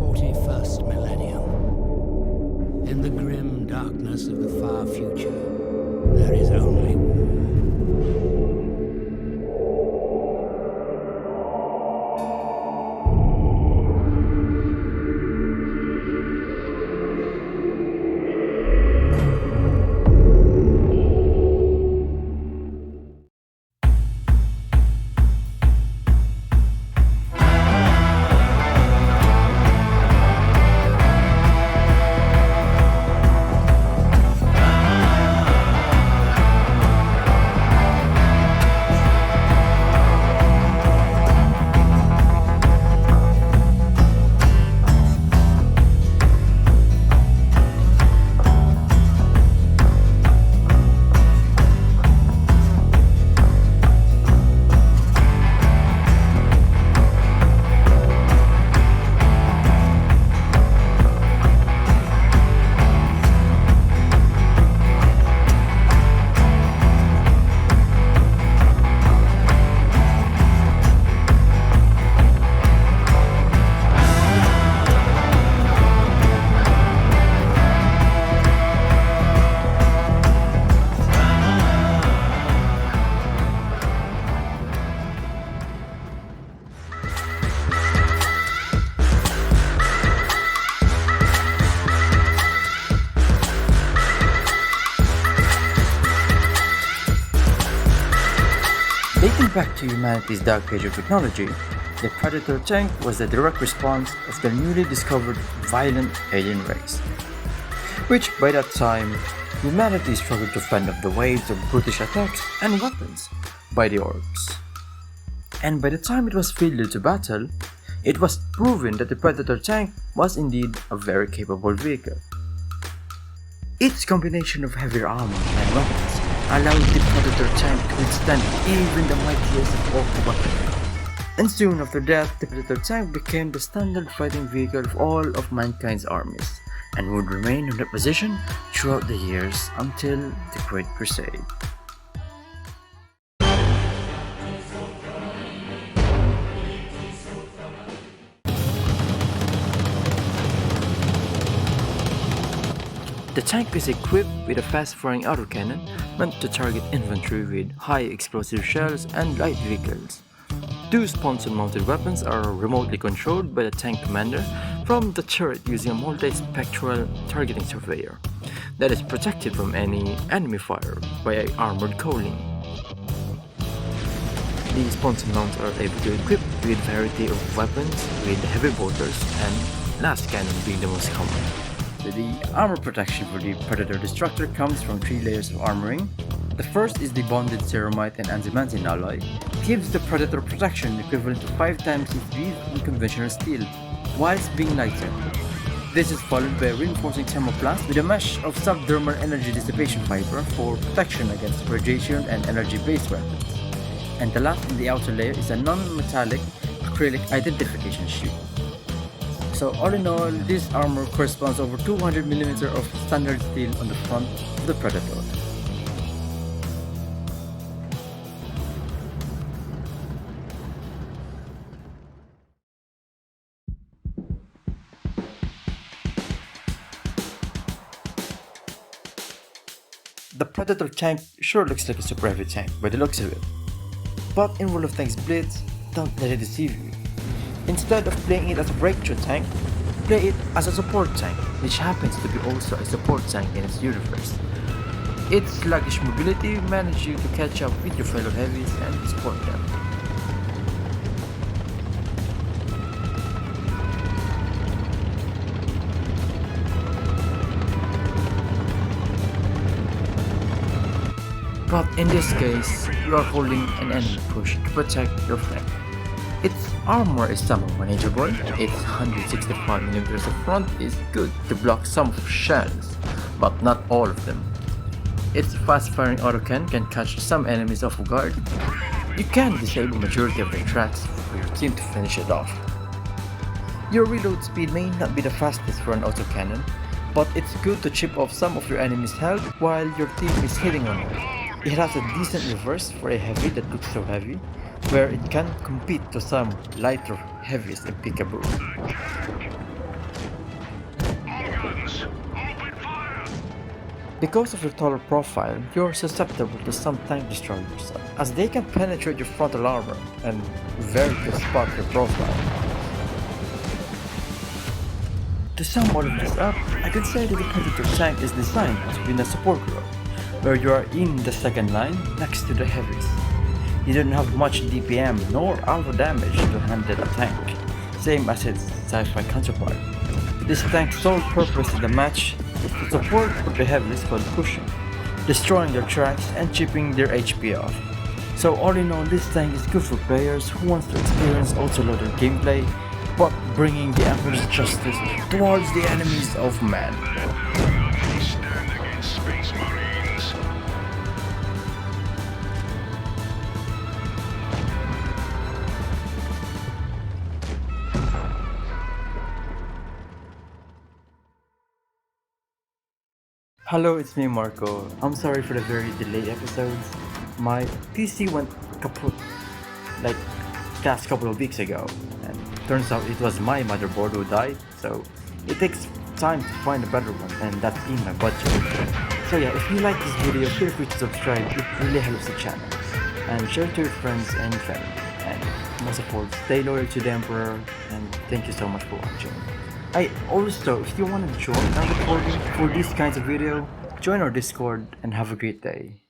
41st millennium. In the grim darkness of the far future, there is only war. Dating back to humanity's dark age of technology, the Predator tank was the direct response of the newly discovered violent alien race, which by that time, humanity struggled to fend off the waves of brutish attacks and weapons by the orcs. And by the time it was fielded to battle, it was proven that the Predator tank was indeed a very capable vehicle. Its combination of heavier armor and weapons allowed the Predator tank to withstand even the mightiest of orc weaponry. And soon after that, the Predator tank became the standard fighting vehicle of all of mankind's armies, and would remain in that position throughout the years until the Great Crusade. The tank is equipped with a fast-firing autocannon meant to target infantry with high explosive shells and light vehicles. Two sponson-mounted weapons are remotely controlled by the tank commander from the turret using a multi-spectral targeting surveyor that is protected from any enemy fire by an armored cowling. These sponson mounts are able to equip with a variety of weapons with heavy bolters and last cannon being the most common. The armor protection for the Predator Destructor comes from 3 layers of armoring. The first is the bonded ceramite and antimantin alloy. It gives the Predator protection equivalent to 5 times its speed in conventional steel, whilst being lighter. This is followed by a reinforcing thermoplast with a mesh of subdermal energy dissipation fiber for protection against radiation and energy-based weapons. And the last in the outer layer is a non-metallic acrylic identification sheet. So all in all, this armor corresponds over 200mm of standard steel on the front of the Predator. The Predator tank sure looks like a super heavy tank by the looks of it. But in World of Tanks Blitz, don't let it deceive you. Instead of playing it as a breakthrough tank, play it as a support tank, which happens to be also a support tank in its universe. Its sluggish mobility manages you to catch up with your fellow heavies and support them. But in this case, you are holding an enemy push to protect your flank. Its armor is somewhat manageable. Its 165mm of front is good to block some shells, but not all of them. Its fast-firing autocannon can catch some enemies off guard. You can disable majority of their tracks for your team to finish it off. Your reload speed may not be the fastest for an autocannon, but it's good to chip off some of your enemy's health while your team is hitting on it. It has a decent reverse for a heavy that looks so heavy, where it can compete to some lighter heavies in peekaboo. Because of your taller profile, you're susceptible to some tank destroyers, as they can penetrate your frontal armor and very to spot your profile. To sum all of this up, I can say that the Predator tank is designed to be in a support role, where you are in the second line next to the heavies. You don't have much DPM nor alpha damage to handle a tank, same as its sci-fi counterpart. This tank's sole purpose in the match is to support what the heavies while pushing, destroying their tracks and chipping their HP off. So all in all, this tank is good for players who want to experience autoloader gameplay, but bringing the Emperor's justice towards the enemies of man. Stand against Space Marines. Hello, it's me Marco. I'm sorry for the very delayed episodes. My PC went kaput like last couple of weeks ago, and turns out it was my motherboard who died, so it takes time to find a better one, and that's in my budget. So yeah, if you like this video, feel free to subscribe, it really helps the channel. And share to your friends and family. And most of all, stay loyal to the Emperor, and thank you so much for watching. Also, if you want to join our recording for these kinds of video, join our Discord and have a great day.